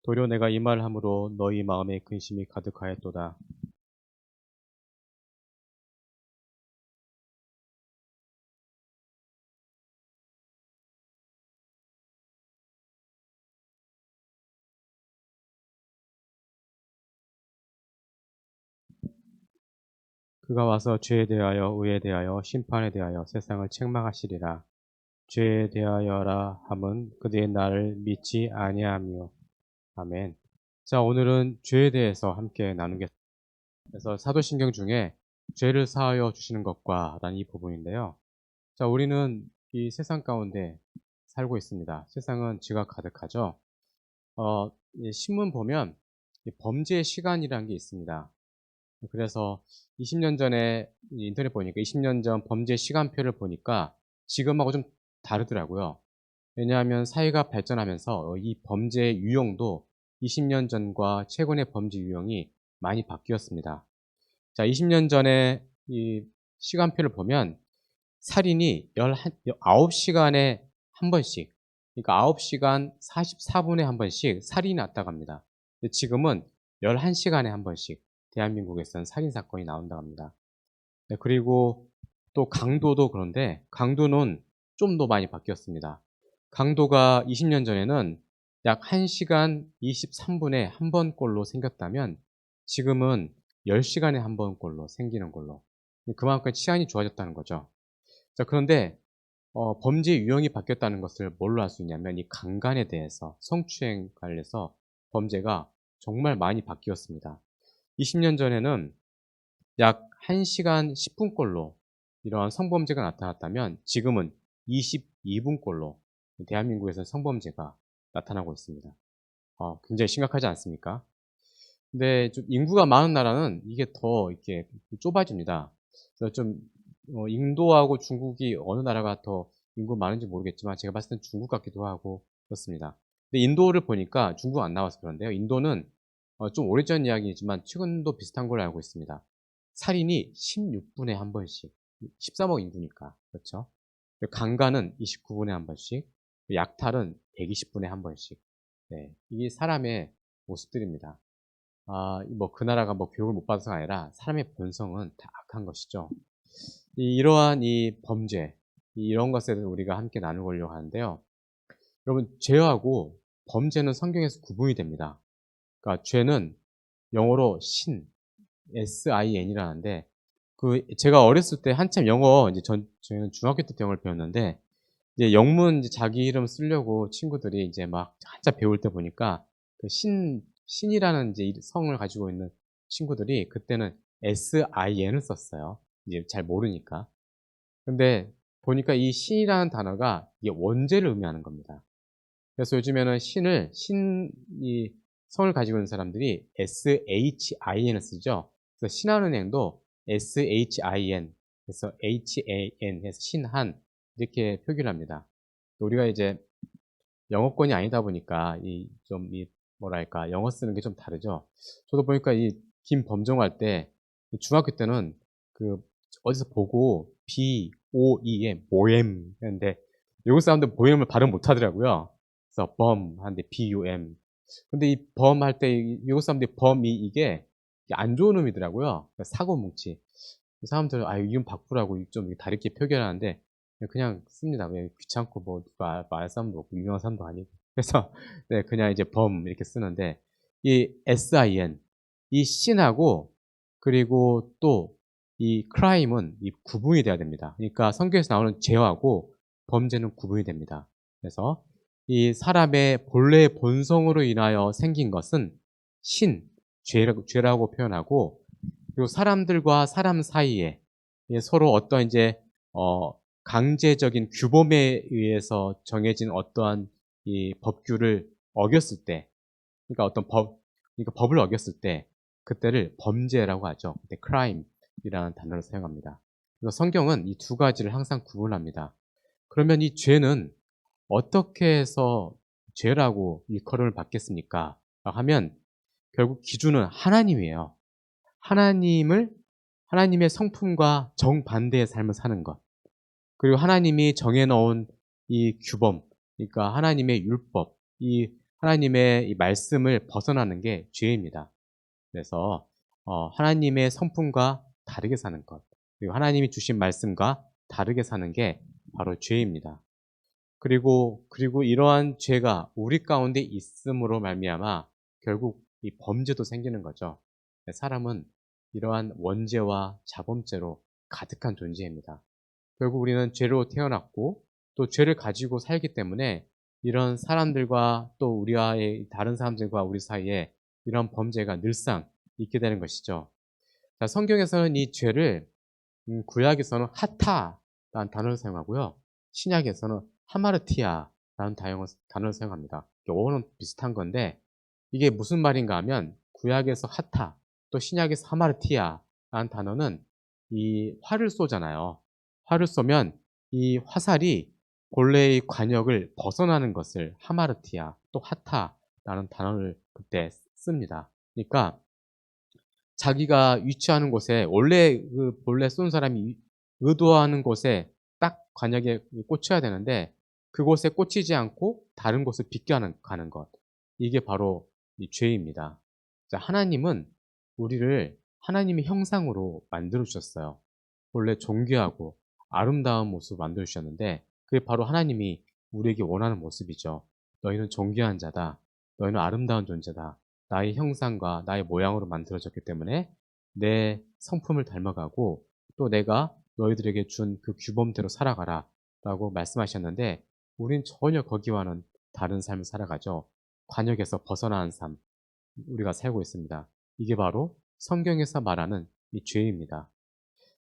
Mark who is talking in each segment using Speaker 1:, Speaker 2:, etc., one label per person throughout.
Speaker 1: 도리어 내가 이 말을 함으로 너희 마음에 근심이 가득하였도다. 그가 와서 죄에 대하여 의에 대하여 심판에 대하여 세상을 책망하시리라. 죄에 대하여라 함은 그들이 나를 믿지 아니함이요. 아멘. 자, 오늘은 죄에 대해서 함께 나누겠습니다. 그래서 사도신경 중에 죄를 사하여 주시는 것과 라는 이 부분인데요. 자, 우리는 이 세상 가운데 살고 있습니다. 세상은 죄가 가득하죠. 이 신문 보면 이 범죄의 시간이라는 게 있습니다. 그래서 20년 전에 인터넷 보니까 20년 전 범죄 시간표를 보니까 지금하고 좀 다르더라고요. 왜냐하면 사회가 발전하면서 이 범죄 유형도 20년 전과 최근의 범죄 유형이 많이 바뀌었습니다. 자, 20년 전에 이 시간표를 보면 살인이 9시간에 한 번씩, 그러니까 9시간 44분에 한 번씩 살인이 났다고 합니다. 근데 지금은 11시간에 한 번씩 대한민국에서는 살인 사건이 나온다고 합니다. 네, 그리고 또 강도도 그런데 강도는 좀 더 많이 바뀌었습니다. 강도가 20년 전에는 약 1시간 23분에 한 번꼴로 생겼다면 지금은 10시간에 한 번꼴로 생기는 걸로. 그만큼 치안이 좋아졌다는 거죠. 자, 그런데 범죄 유형이 바뀌었다는 것을 뭘로 알 수 있냐면 이 강간에 대해서 성추행 관련해서 범죄가 정말 많이 바뀌었습니다. 20년 전에는 약 1시간 10분꼴로 이러한 성범죄가 나타났다면 지금은 22분꼴로 대한민국에서 성범죄가 나타나고 있습니다. 굉장히 심각하지 않습니까? 근데 좀 인구가 많은 나라는 이게 더 이렇게 좁아집니다. 그래서 좀 인도하고 중국이 어느 나라가 더 인구 많은지 모르겠지만 제가 봤을 땐 중국 같기도 하고 그렇습니다. 근데 인도를 보니까 중국 안 나와서 그런데요. 인도는 좀 오래전 이야기이지만 최근도 비슷한 걸로 알고 있습니다. 살인이 16분에 한 번씩, 13억 인구니까 그렇죠. 강간은 29분에 한 번씩, 약탈은 120분에 한 번씩. 네, 이게 사람의 모습들입니다. 뭐 그 나라가 뭐 교육을 못 받아서가 아니라 사람의 본성은 다 악한 것이죠. 이러한 이 범죄, 이런 것에 대해서 우리가 함께 나누려고 하는데요. 여러분, 죄하고 범죄는 성경에서 구분이 됩니다. 그러니까 죄는 영어로 sin, S-I-N이라는데, 제가 어렸을 때 한참 영어, 이제 저희는 중학교 때 영어를 배웠는데, 이제 영문 이제 자기 이름 쓰려고 친구들이 이제 막 한참 배울 때 보니까 그 신이라는 이제 성을 가지고 있는 친구들이 그때는 SIN을 썼어요. 이제 잘 모르니까. 근데 보니까 이 신이라는 단어가 이게 원죄를 의미하는 겁니다. 그래서 요즘에는 이 성을 가지고 있는 사람들이 SHIN을 쓰죠. 그래서 신한은행도 SHIN, 그래서 HAN 해서 신한 이렇게 표기를 합니다. 우리가 이제 영어권이 아니다 보니까 뭐랄까 영어 쓰는 게 좀 다르죠. 저도 보니까 이 김범정 할 때 중학교 때는 그 어디서 보고 BOEM 보엠 했는데 외국 사람들 보엠을 발음 못 하더라고요. 그래서 범 하는데 BUM. 근데 이 범 할 때 외국 사람들이 범이 이게 안 좋은 의미더라고요. 사고 뭉치. 사람들은 이름 바꾸라고 좀 다르게 표현하는데 그냥 씁니다. 왜 귀찮고 뭐 누가 말 사람도 없고 유명한 사람도 아니고. 그래서 네, 그냥 이제 범 이렇게 쓰는데 이 SIN 이 신하고 그리고 또 이 crime은 이 구분이 돼야 됩니다. 그러니까 성경에서 나오는 죄하고 범죄는 구분이 됩니다. 그래서 이 사람의 본래의 본성으로 인하여 생긴 것은 죄라고 표현하고 그리고 사람들과 사람 사이에 서로 어떤 이제 어 강제적인 규범에 의해서 정해진 어떠한 이 법규를 어겼을 때 그러니까 그러니까 법을 어겼을 때 그때를 범죄라고 하죠. 그때 crime이라는 단어를 사용합니다. 그래서 성경은 이 두 가지를 항상 구분합니다. 그러면 이 죄는 어떻게 해서 죄라고 일컬음을 받겠습니까? 하면 결국 기준은 하나님이에요. 하나님을 하나님의 성품과 정반대의 삶을 사는 것. 그리고 하나님이 정해 놓은 이 규범, 그러니까 하나님의 율법, 이 하나님의 이 말씀을 벗어나는 게 죄입니다. 그래서 하나님의 성품과 다르게 사는 것, 그리고 하나님이 주신 말씀과 다르게 사는 게 바로 죄입니다. 그리고 이러한 죄가 우리 가운데 있음으로 말미암아 결국 이 범죄도 생기는 거죠. 사람은 이러한 원죄와 자범죄로 가득한 존재입니다. 결국 우리는 죄로 태어났고 또 죄를 가지고 살기 때문에 이런 사람들과 또 우리와의 다른 사람들과 우리 사이에 이런 범죄가 늘상 있게 되는 것이죠. 자, 성경에서는 이 죄를 구약에서는 하타라는 단어를 사용하고요. 신약에서는 하마르티아라는 단어를 사용합니다. 어원은 비슷한 건데 이게 무슨 말인가 하면 구약에서 하타 또 신약에서 하마르티아라는 단어는 이 활을 쏘잖아요. 활을 쏘면 이 화살이 본래의 관역을 벗어나는 것을 하마르티아 또 하타라는 단어를 그때 씁니다. 그러니까 자기가 위치하는 곳에 원래 그 본래 쏜 사람이 의도하는 곳에 딱 관역에 꽂혀야 되는데 그곳에 꽂히지 않고 다른 곳을 가는 것. 이게 바로 이 죄입니다. 자, 하나님은 우리를 하나님의 형상으로 만들어 주셨어요. 원래 존귀하고 아름다운 모습을 만들어 주셨는데 그게 바로 하나님이 우리에게 원하는 모습이죠. 너희는 존귀한 자다. 너희는 아름다운 존재다. 나의 형상과 나의 모양으로 만들어졌기 때문에 내 성품을 닮아가고 또 내가 너희들에게 준 그 규범대로 살아가라 라고 말씀하셨는데 우린 전혀 거기와는 다른 삶을 살아가죠. 관역에서 벗어난 삶 우리가 살고 있습니다. 이게 바로 성경에서 말하는 이 죄입니다.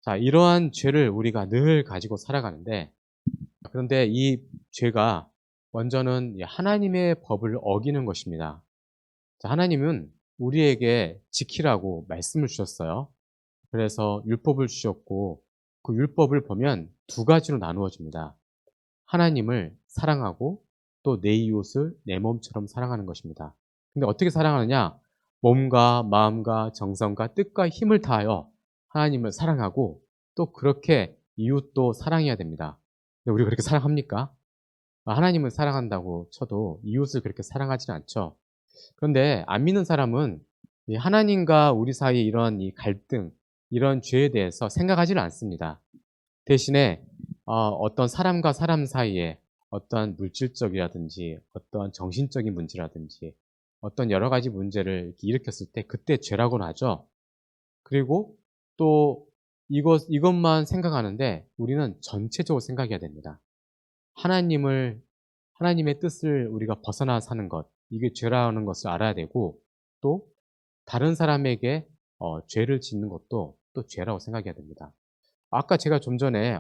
Speaker 1: 자, 이러한 죄를 우리가 늘 가지고 살아가는데 그런데 이 죄가 먼저는 하나님의 법을 어기는 것입니다. 자, 하나님은 우리에게 지키라고 말씀을 주셨어요. 그래서 율법을 주셨고 그 율법을 보면 두 가지로 나누어집니다. 하나님을 사랑하고 또 내 이웃을 내 몸처럼 사랑하는 것입니다. 근데 어떻게 사랑하느냐? 몸과 마음과 정성과 뜻과 힘을 다하여 하나님을 사랑하고 또 그렇게 이웃도 사랑해야 됩니다. 근데 우리가 그렇게 사랑합니까? 하나님을 사랑한다고 쳐도 이웃을 그렇게 사랑하지는 않죠. 그런데 안 믿는 사람은 이 하나님과 우리 사이에 이런 이 갈등, 이런 죄에 대해서 생각하지는 않습니다. 대신에 어떤 사람과 사람 사이에 어떠한 물질적이라든지 어떠한 정신적인 문제라든지 어떤 여러 가지 문제를 이렇게 일으켰을 때 그때 죄라고는 하죠. 그리고 또 이것만 생각하는데 우리는 전체적으로 생각해야 됩니다. 하나님을 하나님의 뜻을 우리가 벗어나 사는 것, 이게 죄라는 것을 알아야 되고 또 다른 사람에게 죄를 짓는 것도 또 죄라고 생각해야 됩니다. 아까 제가 좀 전에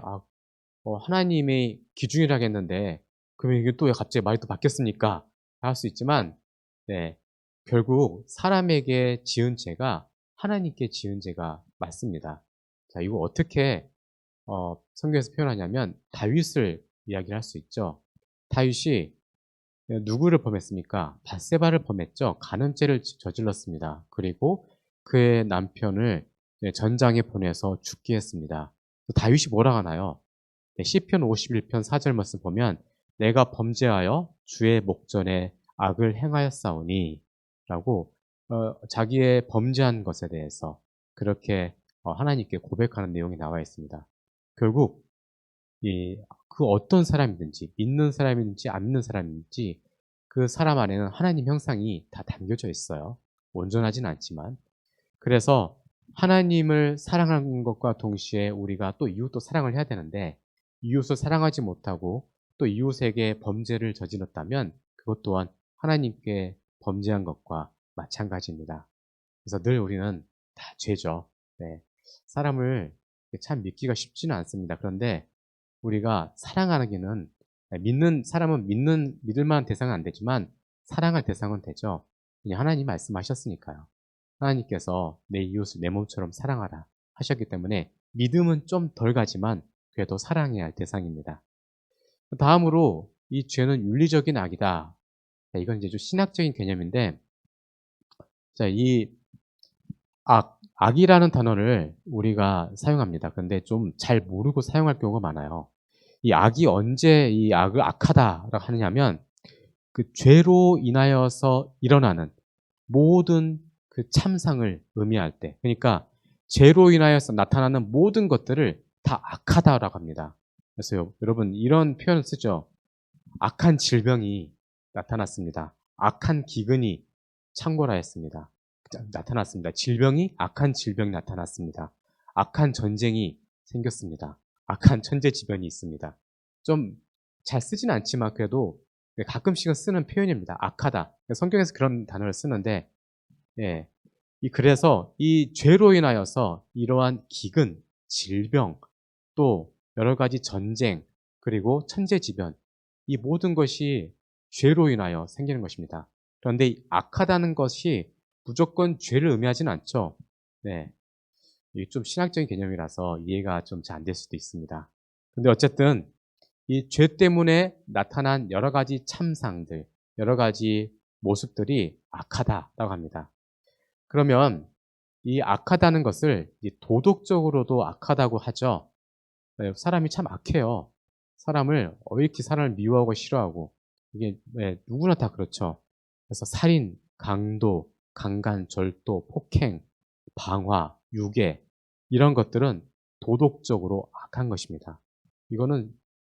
Speaker 1: 하나님의 기준이라고 했는데 그러면 이게 또 왜 갑자기 말이 또 바뀌었습니까? 할 수 있지만 네, 결국 사람에게 지은 죄가 하나님께 지은 죄가 맞습니다. 자, 이거 어떻게 성경에서 표현하냐면 다윗을 이야기를 할 수 있죠. 다윗이 누구를 범했습니까? 밧세바를 범했죠. 간음죄를 저질렀습니다. 그리고 그의 남편을 전장에 보내서 죽게 했습니다. 다윗이 뭐라 하나요? 네, 시편 51편 4절 말씀 보면 내가 범죄하여 주의 목전에 악을 행하였사오니 라고 자기의 범죄한 것에 대해서 그렇게 하나님께 고백하는 내용이 나와 있습니다. 결국 그 어떤 사람이든지 믿는 사람이든지 안 믿는 사람이든지 그 사람 안에는 하나님 형상이 다 담겨져 있어요. 온전하진 않지만. 그래서 하나님을 사랑하는 것과 동시에 우리가 또 이웃도 사랑을 해야 되는데 이웃을 사랑하지 못하고 또 이웃에게 범죄를 저질렀다면 그것 또한 하나님께 범죄한 것과 마찬가지입니다. 그래서 늘 우리는 다 죄죠. 네. 사람을 참 믿기가 쉽지는 않습니다. 그런데 우리가 사랑하기는 믿는 사람은 믿을 만한 대상은 안 되지만 사랑할 대상은 되죠. 그냥 하나님 말씀하셨으니까요. 하나님께서 내 이웃을 내 몸처럼 사랑하라 하셨기 때문에 믿음은 좀 덜 가지만 그래도 사랑해야 할 대상입니다. 다음으로 이 죄는 윤리적인 악이다. 자, 이건 이제 좀 신학적인 개념인데 자, 이 악이라는 단어를 우리가 사용합니다. 근데 좀 잘 모르고 사용할 경우가 많아요. 이 악이 언제 이 악을 악하다라고 하느냐면 그 죄로 인하여서 일어나는 모든 그 참상을 의미할 때, 그러니까 죄로 인하여서 나타나는 모든 것들을 다 악하다라고 합니다. 그래서 여러분 이런 표현을 쓰죠. 악한 질병이 나타났습니다. 악한 기근이 창궐하였습니다. 나타났습니다. 악한 질병이 나타났습니다. 악한 전쟁이 생겼습니다. 악한 천재지변이 있습니다. 좀 잘 쓰진 않지만 그래도 가끔씩은 쓰는 표현입니다. 악하다. 성경에서 그런 단어를 쓰는데, 예. 그래서 이 죄로 인하여서 이러한 기근, 질병, 또 여러 가지 전쟁, 그리고 천재지변, 이 모든 것이 죄로 인하여 생기는 것입니다. 그런데 이 악하다는 것이 무조건 죄를 의미하지는 않죠. 네. 이게 좀 신학적인 개념이라서 이해가 좀 잘 안 될 수도 있습니다. 근데 어쨌든 이 죄 때문에 나타난 여러 가지 참상들, 여러 가지 모습들이 악하다라고 합니다. 그러면 이 악하다는 것을 도덕적으로도 악하다고 하죠. 네, 사람이 참 악해요. 왜 이렇게 사람을 미워하고 싫어하고. 이게 누구나 다 그렇죠. 그래서 살인, 강도, 강간, 절도, 폭행, 방화, 유괴 이런 것들은 도덕적으로 악한 것입니다. 이거는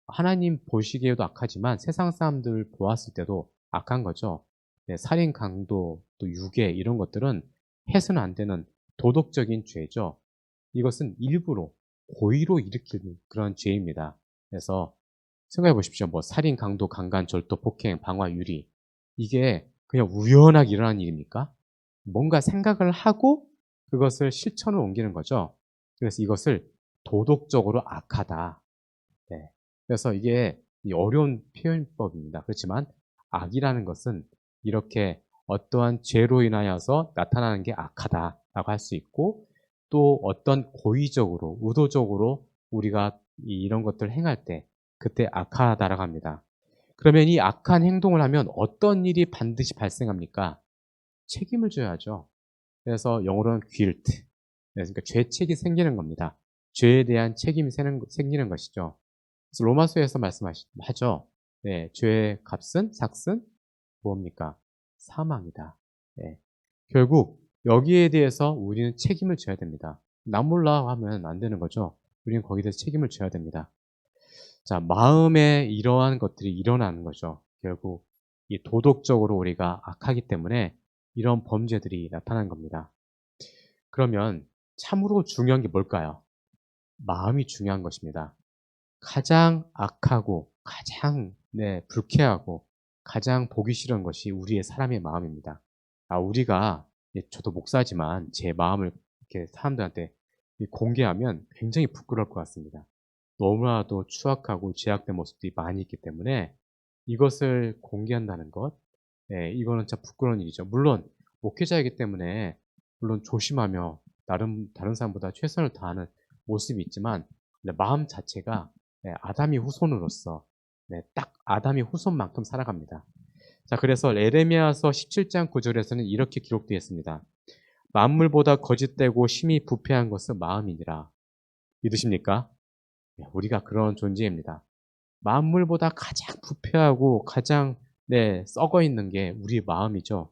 Speaker 1: 하나님 보시기에도 악하지만 세상 사람들 보았을 때도 악한 거죠. 네, 살인, 강도, 또 유괴 이런 것들은 해서는 안 되는 도덕적인 죄죠. 이것은 일부러 고의로 일으키는 그런 죄입니다. 그래서 생각해 보십시오. 뭐 살인, 강도, 강간, 절도, 폭행, 방화, 유리 이게 그냥 우연하게 일어난 일입니까? 뭔가 생각을 하고 그것을 실천으로 옮기는 거죠. 그래서 이것을 도덕적으로 악하다. 네. 그래서 이게 어려운 표현법입니다. 그렇지만 악이라는 것은 이렇게 어떠한 죄로 인하여서 나타나는 게 악하다라고 할 수 있고, 또 어떤 고의적으로 의도적으로 우리가 이런 것들을 행할 때 그때 악하다라고 합니다. 그러면 이 악한 행동을 하면 어떤 일이 반드시 발생합니까? 책임을 져야죠. 그래서 영어로는 guilt. 그러니까 죄책이 생기는 겁니다. 죄에 대한 책임이 생기는 것이죠. 그래서 로마서에서 말씀하죠. 네, 죄의 값은 삭은 뭡니까? 사망이다. 네. 결국 여기에 대해서 우리는 책임을 져야 됩니다. 남 몰라 하면 안 되는 거죠. 우리는 거기에 대해서 책임을 져야 됩니다. 자, 마음에 이러한 것들이 일어나는 거죠. 결국 이 도덕적으로 우리가 악하기 때문에 이런 범죄들이 나타난 겁니다. 그러면 참으로 중요한 게 뭘까요? 마음이 중요한 것입니다. 가장 악하고 가장 불쾌하고 가장 보기 싫은 것이 우리의 사람의 마음입니다. 우리가 저도 목사지만 제 마음을 이렇게 사람들한테 공개하면 굉장히 부끄러울 것 같습니다. 너무나도 추악하고 죄악된 모습들이 많이 있기 때문에 이것을 공개한다는 것, 이거는 참 부끄러운 일이죠. 물론 목회자이기 때문에 물론 조심하며 나름 다른 사람보다 최선을 다하는 모습이 있지만 마음 자체가 아담이 후손으로서 딱 아담이 후손만큼 살아갑니다. 자, 그래서 에레미야서 17장 9절에서는 이렇게 기록되어 있습니다. 만물보다 거짓되고 심히 부패한 것은 마음이니라. 믿으십니까? 우리가 그런 존재입니다. 만물보다 가장 부패하고 가장 썩어 있는 게 우리 마음이죠.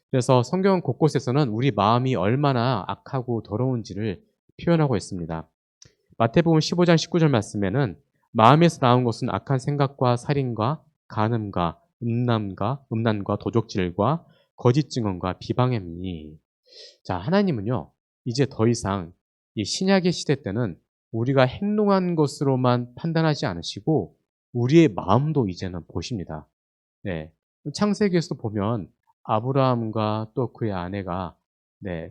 Speaker 1: 그래서 성경 곳곳에서는 우리 마음이 얼마나 악하고 더러운지를 표현하고 있습니다. 마태복음 15장 19절 말씀에는 마음에서 나온 것은 악한 생각과 살인과 간음과 음란과 도적질과 거짓 증언과 비방함이니. 자, 하나님은요 이제 더 이상 이 신약의 시대 때는 우리가 행동한 것으로만 판단하지 않으시고 우리의 마음도 이제는 보십니다. 네. 창세기에서 보면 아브라함과 또 그의 아내가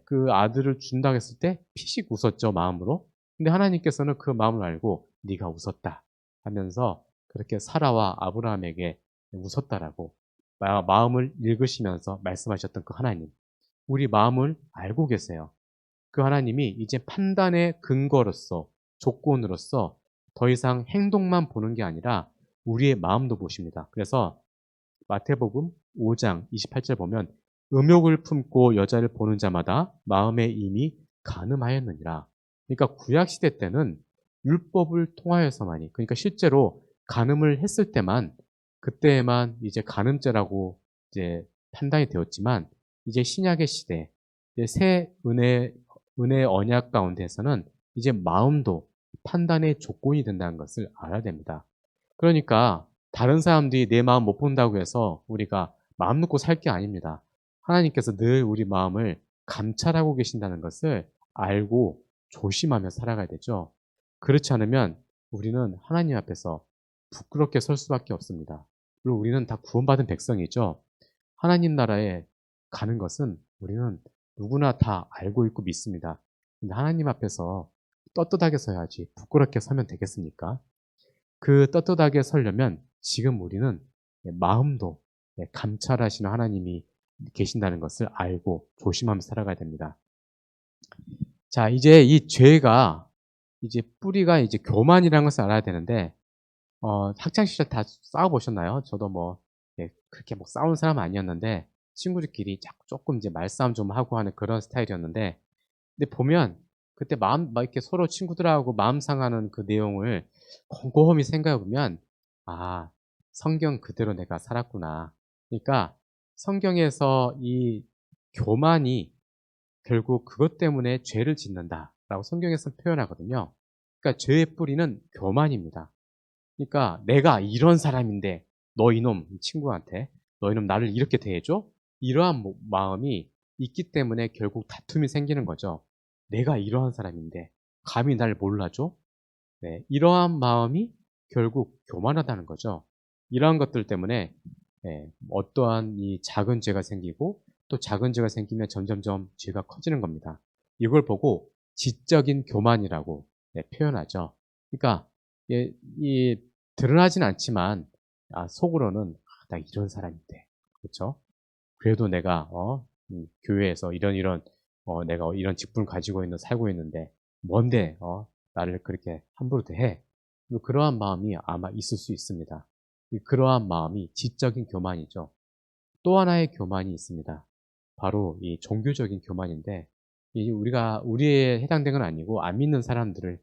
Speaker 1: 그 아들을 준다고 했을 때 피식 웃었죠, 마음으로. 근데 하나님께서는 그 마음을 알고 네가 웃었다 하면서 그렇게 사라와 아브라함에게 웃었다라고 마음을 읽으시면서 말씀하셨던 그 하나님. 우리 마음을 알고 계세요. 그 하나님이 이제 판단의 근거로서 조건으로서 더 이상 행동만 보는 게 아니라 우리의 마음도 보십니다. 그래서 마태복음 5장 28절 보면 음욕을 품고 여자를 보는 자마다 마음에 이미 간음하였느니라. 그러니까 구약 시대 때는 율법을 통하여서만이, 그러니까 실제로 간음을 했을 때만 그때에만 이제 간음죄라고 이제 판단이 되었지만 이제 신약의 시대, 이제 새 은혜 언약 가운데서는 이제 마음도 판단의 조건이 된다는 것을 알아야 됩니다. 그러니까 다른 사람들이 내 마음 못 본다고 해서 우리가 마음 놓고 살 게 아닙니다. 하나님께서 늘 우리 마음을 감찰하고 계신다는 것을 알고 조심하며 살아가야 되죠. 그렇지 않으면 우리는 하나님 앞에서 부끄럽게 설 수밖에 없습니다. 그리고 우리는 다 구원받은 백성이죠. 하나님 나라에 가는 것은 우리는 누구나 다 알고 있고 믿습니다. 근데 하나님 앞에서 떳떳하게 서야지 부끄럽게 서면 되겠습니까? 그 떳떳하게 서려면 지금 우리는 마음도 감찰하시는 하나님이 계신다는 것을 알고 조심하면서 살아가야 됩니다. 자, 이제 이 죄가 이제 뿌리가 이제 교만이라는 것을 알아야 되는데 학창 시절 다 싸워 보셨나요? 저도 뭐 그렇게 뭐 싸우는 사람은 아니었는데 친구들끼리 조금 이제 말싸움 좀 하고 하는 그런 스타일이었는데 근데 보면 그때 마음 막 이렇게 서로 친구들하고 마음 상하는 그 내용을 곰곰이 생각해 보면 아, 성경 그대로 내가 살았구나. 그러니까 성경에서 이 교만이 결국 그것 때문에 죄를 짓는다라고 성경에서 표현하거든요. 그러니까 죄의 뿌리는 교만입니다. 그러니까 내가 이런 사람인데 너 이놈 친구한테 너 이놈 나를 이렇게 대해줘? 이러한 마음이 있기 때문에 결국 다툼이 생기는 거죠. 내가 이러한 사람인데 감히 날 몰라줘? 네, 이러한 마음이 결국 교만하다는 거죠. 이러한 것들 때문에 어떠한 이 작은 죄가 생기고 또 작은 죄가 생기면 점점점 죄가 커지는 겁니다. 이걸 보고 지적인 교만이라고 표현하죠. 그러니까 이 드러나진 않지만 속으로는 나 이런 사람인데 그렇죠? 그래도 내가 교회에서 이런 내가 이런 직분을 가지고 있는 살고 있는데 뭔데 나를 그렇게 함부로 대해? 그러한 마음이 아마 있을 수 있습니다. 그러한 마음이 지적인 교만이죠. 또 하나의 교만이 있습니다. 바로 이 종교적인 교만인데 우리가 우리에 해당된 건 아니고 안 믿는 사람들을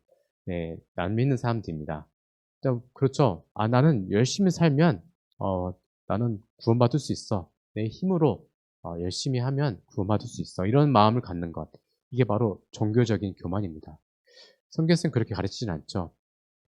Speaker 1: 안 믿는 사람들입니다. 그렇죠. 나는 열심히 살면 나는 구원받을 수 있어. 내 힘으로 열심히 하면 구원받을 수 있어. 이런 마음을 갖는 것. 이게 바로 종교적인 교만입니다. 성경에서는 그렇게 가르치진 않죠.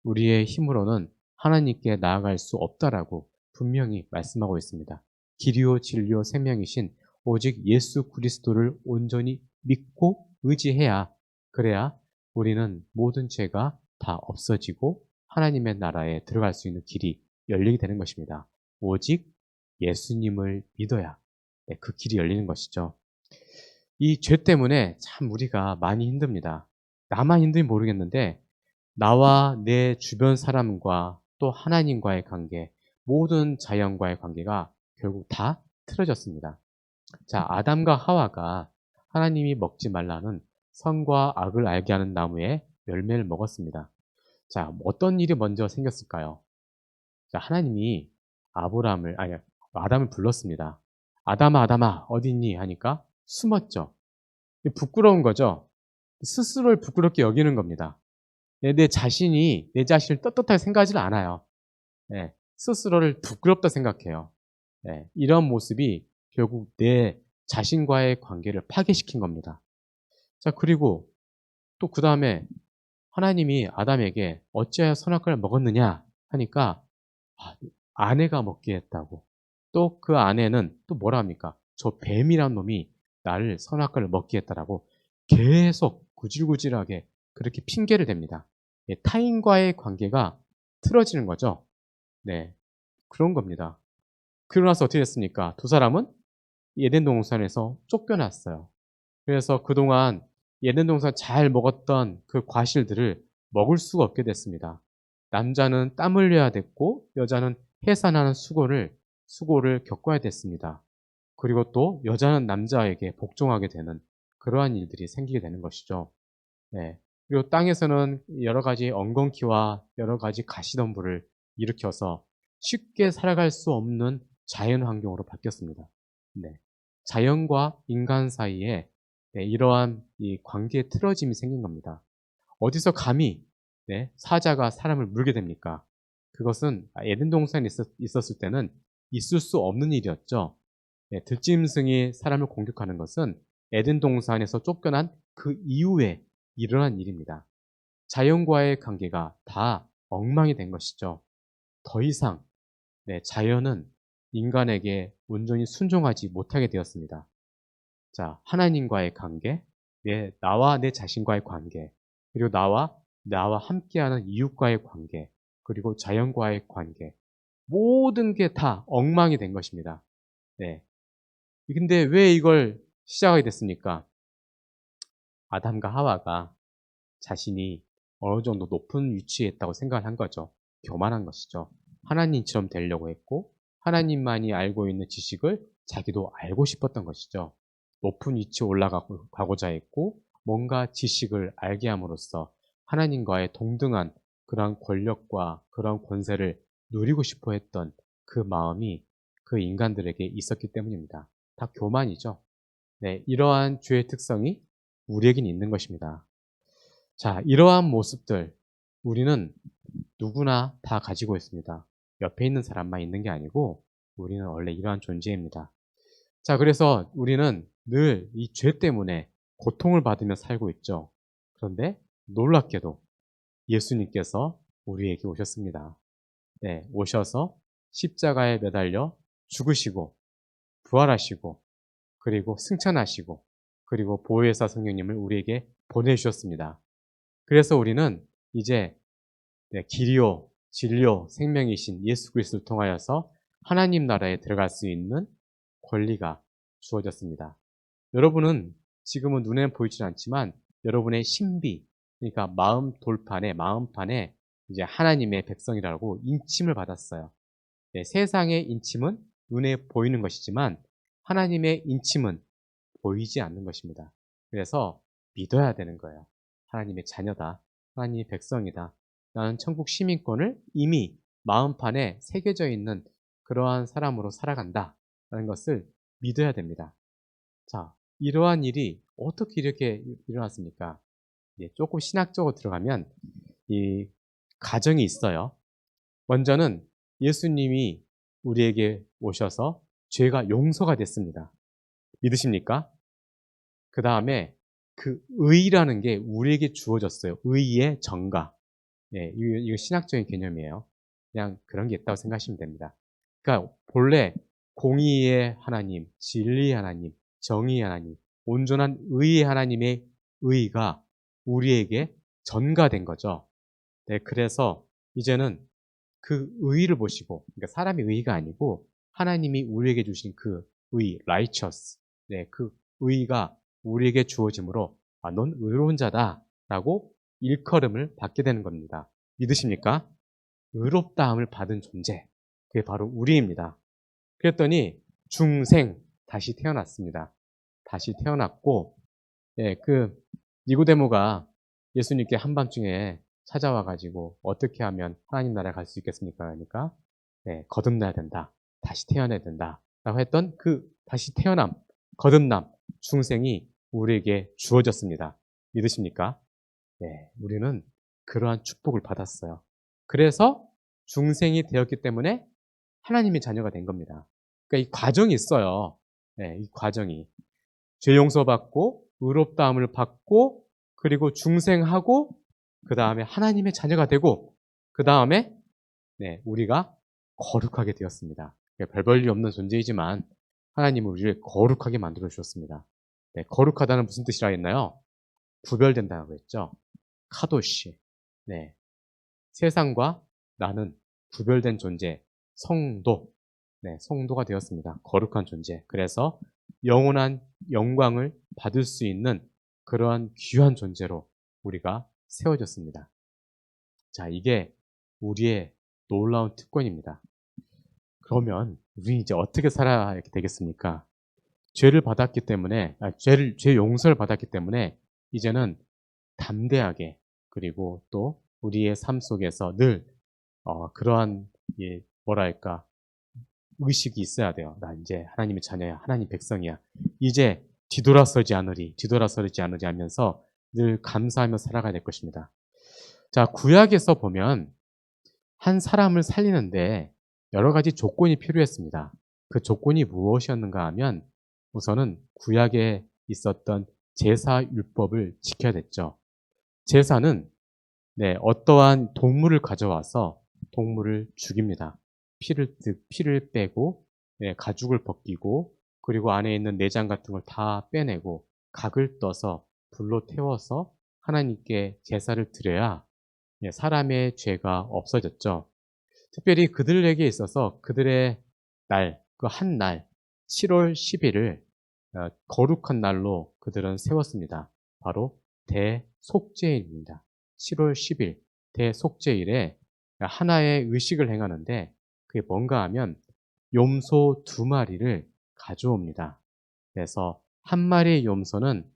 Speaker 1: 우리의 힘으로는 하나님께 나아갈 수 없다라고 분명히 말씀하고 있습니다. 길이요 진리요 생명이신 오직 예수 그리스도를 온전히 믿고 의지해야 그래야 우리는 모든 죄가 다 없어지고 하나님의 나라에 들어갈 수 있는 길이 열리게 되는 것입니다. 오직 예수님을 믿어야 그 길이 열리는 것이죠. 이 죄 때문에 참 우리가 많이 힘듭니다. 나만 힘든지 모르겠는데 나와 내 주변 사람과 또 하나님과의 관계, 모든 자연과의 관계가 결국 다 틀어졌습니다. 자, 아담과 하와가 하나님이 먹지 말라는 선과 악을 알게 하는 나무의 열매를 먹었습니다. 자, 어떤 일이 먼저 생겼을까요? 자, 하나님이 아담을 불렀습니다. 아담아, 아담아, 어디 있니? 하니까 숨었죠. 부끄러운 거죠. 스스로를 부끄럽게 여기는 겁니다. 내 자신이 내 자신을 떳떳하게 생각하지 않아요. 스스로를 부끄럽다 생각해요. 이런 모습이 결국 내 자신과의 관계를 파괴시킨 겁니다. 자, 그리고 또 그 다음에 하나님이 아담에게 어찌하여 선악과를 먹었느냐 하니까 아내가 먹게 했다고. 또 그 아내는 또 뭐라 합니까? 저 뱀이란 놈이 나를 선악과를 먹게 했다라고 계속 구질구질하게 그렇게 핑계를 댑니다. 타인과의 관계가 틀어지는 거죠. 네, 그런 겁니다. 그러고 나서 어떻게 됐습니까? 두 사람은 예덴 동산에서 쫓겨났어요. 그래서 그동안 예덴 동산 잘 먹었던 그 과실들을 먹을 수가 없게 됐습니다. 남자는 땀 흘려야 됐고 여자는 해산하는 수고를 겪어야 됐습니다. 그리고 또 여자는 남자에게 복종하게 되는 그러한 일들이 생기게 되는 것이죠. 네. 그리고 땅에서는 여러 가지 엉겅퀴와 여러 가지 가시덤불을 일으켜서 쉽게 살아갈 수 없는 자연 환경으로 바뀌었습니다. 네. 자연과 인간 사이에 이러한 이 관계의 틀어짐이 생긴 겁니다. 어디서 감히 사자가 사람을 물게 됩니까? 그것은 에덴 동산에 있었을 때는 있을 수 없는 일이었죠. 들짐승이 사람을 공격하는 것은 에덴 동산에서 쫓겨난 그 이후에 일어난 일입니다. 자연과의 관계가 다 엉망이 된 것이죠. 더 이상 자연은 인간에게 온전히 순종하지 못하게 되었습니다. 자, 하나님과의 관계, 나와 내 자신과의 관계, 그리고 나와 함께하는 이웃과의 관계, 그리고 자연과의 관계, 모든 게 다 엉망이 된 것입니다. 네. 근데 왜 이걸 시작하게 됐습니까? 아담과 하와가 자신이 어느 정도 높은 위치에 있다고 생각을 한 거죠. 교만한 것이죠. 하나님처럼 되려고 했고, 하나님만이 알고 있는 지식을 자기도 알고 싶었던 것이죠. 높은 위치에 올라가고자 했고, 뭔가 지식을 알게 함으로써 하나님과의 동등한 그러한 권력과 그러한 권세를 누리고 싶어 했던 그 마음이 그 인간들에게 있었기 때문입니다. 다 교만이죠. 네, 이러한 죄의 특성이 우리에겐 있는 것입니다. 자, 이러한 모습들 우리는 누구나 다 가지고 있습니다. 옆에 있는 사람만 있는 게 아니고 우리는 원래 이러한 존재입니다. 자, 그래서 우리는 늘 이 죄 때문에 고통을 받으며 살고 있죠. 그런데 놀랍게도 예수님께서 우리에게 오셨습니다. 네, 오셔서 십자가에 매달려 죽으시고 부활하시고 그리고 승천하시고 그리고 보혜사 성령님을 우리에게 보내주셨습니다. 그래서 우리는 이제 길이요, 진리요, 생명이신 예수 그리스도를 통하여서 하나님 나라에 들어갈 수 있는 권리가 주어졌습니다. 여러분은 지금은 눈에는 보이지 않지만 여러분의 신비, 그러니까 마음판에 이제 하나님의 백성이라고 인침을 받았어요. 세상의 인침은 눈에 보이는 것이지만 하나님의 인침은 보이지 않는 것입니다. 그래서 믿어야 되는 거예요. 하나님의 자녀다. 하나님의 백성이다. 나는 천국 시민권을 이미 마음판에 새겨져 있는 그러한 사람으로 살아간다. 라는 것을 믿어야 됩니다. 자, 이러한 일이 어떻게 이렇게 일어났습니까? 조금 신학적으로 들어가면 이 가정이 있어요. 먼저는 예수님이 우리에게 오셔서 죄가 용서가 됐습니다. 믿으십니까? 그 다음에 그 의라는 게 우리에게 주어졌어요. 의의 정가. 이거 신학적인 개념이에요. 그냥 그런 게 있다고 생각하시면 됩니다. 그러니까 본래 공의의 하나님, 진리의 하나님, 정의의 하나님, 온전한 의의 하나님의 의가 우리에게 전가된 거죠. 그래서 이제는 그 의를 보시고, 그러니까 사람의 의가 아니고 하나님이 우리에게 주신 그 의, righteous, 그 의가 우리에게 주어짐으로 넌 의로운 자다라고 일컬음을 받게 되는 겁니다. 믿으십니까? 의롭다함을 받은 존재, 그게 바로 우리입니다. 그랬더니 중생 다시 태어났습니다. 다시 태어났고, 그 니고데모가 예수님께 한밤중에 찾아와 가지고 어떻게 하면 하나님 나라에 갈 수 있겠습니까? 그러니까 거듭나야 된다. 다시 태어나야 된다. 라고 했던 그 다시 태어남, 거듭남, 중생이 우리에게 주어졌습니다. 믿으십니까? 우리는 그러한 축복을 받았어요. 그래서 중생이 되었기 때문에 하나님의 자녀가 된 겁니다. 그러니까 이 과정이 있어요. 이 과정이. 죄 용서받고, 의롭다함을 받고, 그리고 중생하고, 그 다음에 하나님의 자녀가 되고, 그 다음에 우리가 거룩하게 되었습니다. 별 볼일 없는 존재이지만 하나님은 우리를 거룩하게 만들어 주셨습니다. 거룩하다는 무슨 뜻이라 했나요? 구별된다고 했죠. 카도시. 세상과 나는 구별된 존재, 성도. 성도가 되었습니다. 거룩한 존재. 그래서 영원한 영광을 받을 수 있는 그러한 귀한 존재로 우리가 세워졌습니다. 자, 이게 우리의 놀라운 특권입니다. 그러면 우리 이제 어떻게 살아야 되겠습니까? 죄를 받았기 때문에, 죄 용서를 받았기 때문에 이제는 담대하게 그리고 또 우리의 삶 속에서 늘 그러한 뭐랄까 의식이 있어야 돼요. 나 이제 하나님의 자녀야, 하나님 백성이야. 이제 뒤돌아서지 않으리 하면서 늘 감사하며 살아가야 될 것입니다. 자, 구약에서 보면 한 사람을 살리는데 여러 가지 조건이 필요했습니다. 그 조건이 무엇이었는가 하면 우선은 구약에 있었던 제사 율법을 지켜야 됐죠. 제사는 어떠한 동물을 가져와서 동물을 죽입니다. 피를 빼고 가죽을 벗기고 그리고 안에 있는 내장 같은 걸 다 빼내고 각을 떠서 불로 태워서 하나님께 제사를 드려야 사람의 죄가 없어졌죠. 특별히 그들에게 있어서 그들의 날, 그 한 날, 7월 10일을 거룩한 날로 그들은 세웠습니다. 바로 대속죄일입니다. 7월 10일 대속죄일에 하나의 의식을 행하는데 그게 뭔가 하면 염소 2마리를 가져옵니다. 그래서 한 마리의 염소는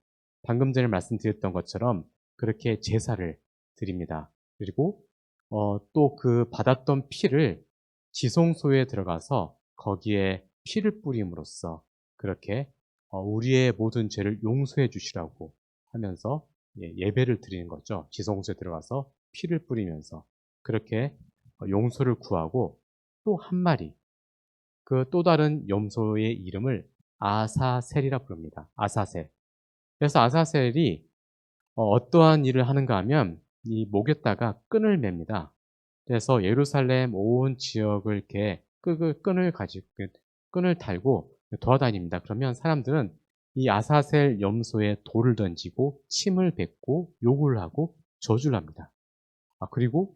Speaker 1: 방금 전에 말씀드렸던 것처럼 그렇게 제사를 드립니다. 그리고 또 그 받았던 피를 지성소에 들어가서 거기에 피를 뿌림으로써 그렇게 우리의 모든 죄를 용서해 주시라고 하면서 예배를 드리는 거죠. 지성소에 들어가서 피를 뿌리면서 그렇게 용서를 구하고 또 한 마리 그 또 다른 염소의 이름을 아사셀이라 부릅니다. 아사셀. 그래서 아사셀이 어떠한 일을 하는가 하면 이 목에다가 끈을 맵니다. 그래서 예루살렘 온 지역을 이렇게 끈을 가지고 끈을 달고 돌아다닙니다. 그러면 사람들은 이 아사셀 염소에 돌을 던지고 침을 뱉고 욕을 하고 저주를 합니다. 그리고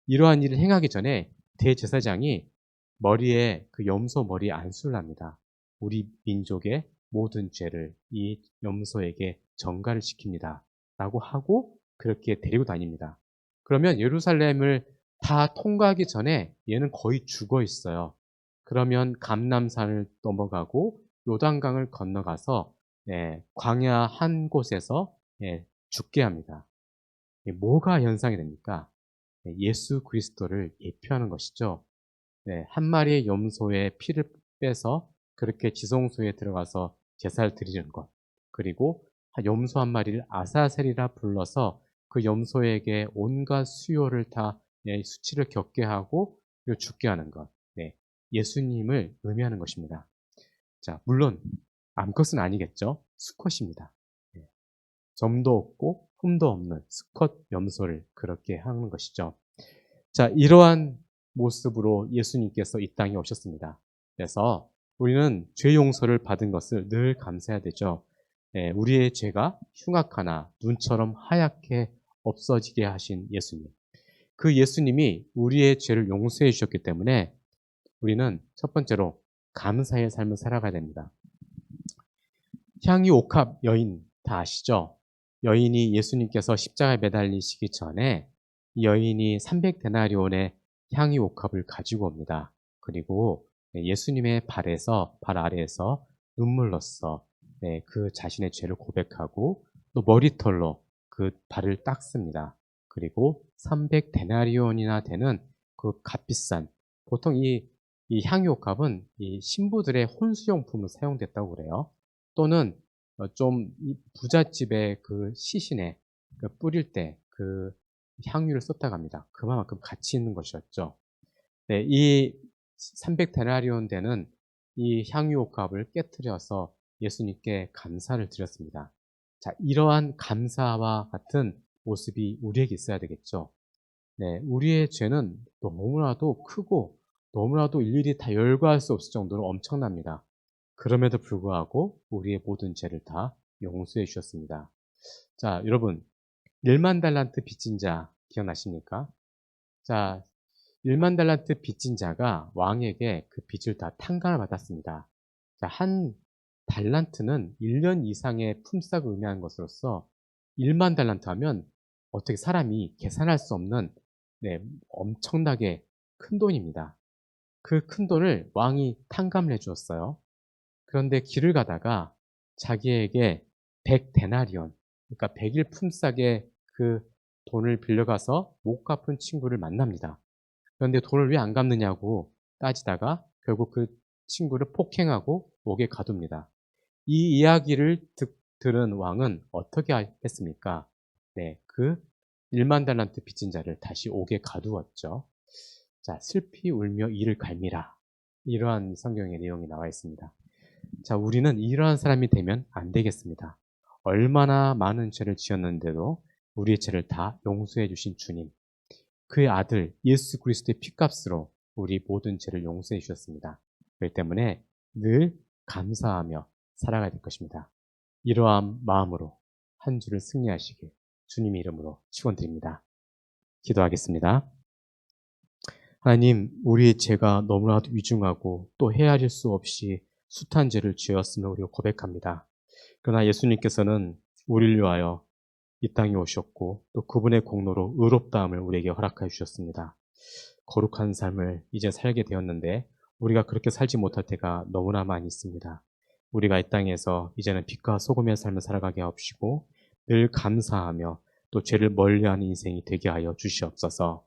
Speaker 1: 이러한 일을 행하기 전에 대제사장이 머리에 그 염소 머리에 안수를 합니다. 우리 민족의 모든 죄를 이 염소에게 전가를 시킵니다. 라고 하고 그렇게 데리고 다닙니다. 그러면 예루살렘을 다 통과하기 전에 얘는 거의 죽어 있어요. 그러면 감람산을 넘어가고 요단강을 건너가서 광야 한 곳에서 죽게 합니다. 뭐가 현상이 됩니까? 예수 그리스도를 예표하는 것이죠. 한 마리의 염소의 피를 빼서 그렇게 지성소에 들어가서 제사를 드리는 것. 그리고 염소 한 마리를 아사셀이라 불러서 그 염소에게 온갖 수요를 다 수치를 겪게 하고 그리고 죽게 하는 것. 예수님을 의미하는 것입니다. 자, 물론 암컷은 아니겠죠. 수컷입니다. 점도 없고 흠도 없는 수컷 염소를 그렇게 하는 것이죠. 자, 이러한 모습으로 예수님께서 이 땅에 오셨습니다. 그래서 우리는 죄 용서를 받은 것을 늘 감사해야 되죠. 우리의 죄가 흉악하나 눈처럼 하얗게 없어지게 하신 예수님. 그 예수님이 우리의 죄를 용서해 주셨기 때문에 우리는 첫 번째로 감사의 삶을 살아가야 됩니다. 향유 옥합 여인 다 아시죠? 여인이 예수님께서 십자가에 매달리시기 전에 여인이 300데나리온의 향유 옥합을 가지고 옵니다. 그리고 예수님의 발 아래에서 눈물로써 그 자신의 죄를 고백하고 또 머리털로 그 발을 닦습니다. 그리고 300데나리온이나 되는 그 값비싼 보통 이 향유 옥합은 이 신부들의 혼수용품으로 사용됐다고 그래요. 또는 좀 부잣집의 그 시신에 뿌릴 때 그 향유를 썼다고 합니다. 그만큼 가치 있는 것이었죠. 이 300데나리온 되는 이 향유 옥합을 깨뜨려서 예수님께 감사를 드렸습니다. 자, 이러한 감사와 같은 모습이 우리에게 있어야 되겠죠. 우리의 죄는 너무나도 크고 너무나도 일일이 다 열거할 수 없을 정도로 엄청납니다. 그럼에도 불구하고 우리의 모든 죄를 다 용서해 주셨습니다. 자, 여러분, 1만 달란트 빚진 자 기억나십니까? 자, 1만 달란트 빚진 자가 왕에게 그 빚을 다 탕감을 받았습니다. 자, 한 달란트는 1년 이상의 품삯을 의미하는 것으로서 1만 달란트 하면 어떻게 사람이 계산할 수 없는 엄청나게 큰 돈입니다. 그 큰 돈을 왕이 탕감을 해 주었어요. 그런데 길을 가다가 자기에게 100데나리온, 그러니까 100일 품삯의 그 돈을 빌려가서 못 갚은 친구를 만납니다. 그런데 돈을 왜 안 갚느냐고 따지다가 결국 그 친구를 폭행하고 옥에 가둡니다. 이 이야기를 들은 왕은 어떻게 했습니까? 그 1만 달란트 빚진 자를 다시 옥에 가두었죠. 자, 슬피 울며 이를 갈미라. 이러한 성경의 내용이 나와 있습니다. 자, 우리는 이러한 사람이 되면 안 되겠습니다. 얼마나 많은 죄를 지었는데도 우리의 죄를 다 용서해 주신 주님, 그의 아들 예수 그리스도의 피값으로 우리 모든 죄를 용서해 주셨습니다. 그렇기 때문에 늘 감사하며 살아가야 될 것입니다. 이러한 마음으로 한 주를 승리하시길 주님의 이름으로 축원드립니다. 기도하겠습니다. 하나님, 우리의 죄가 너무나도 위중하고 또 헤아릴 수 없이 숱한 죄를 지었음을 우리가 고백합니다. 그러나 예수님께서는 우리를 위하여 이 땅에 오셨고 또 그분의 공로로 의롭다함을 우리에게 허락하여 주셨습니다. 거룩한 삶을 이제 살게 되었는데 우리가 그렇게 살지 못할 때가 너무나 많이 있습니다. 우리가 이 땅에서 이제는 빛과 소금의 삶을 살아가게 하옵시고 늘 감사하며 또 죄를 멀리하는 인생이 되게 하여 주시옵소서.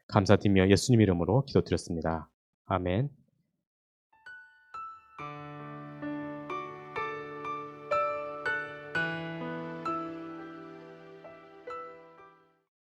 Speaker 1: 감사드리며 예수님 이름으로 기도드렸습니다. 아멘.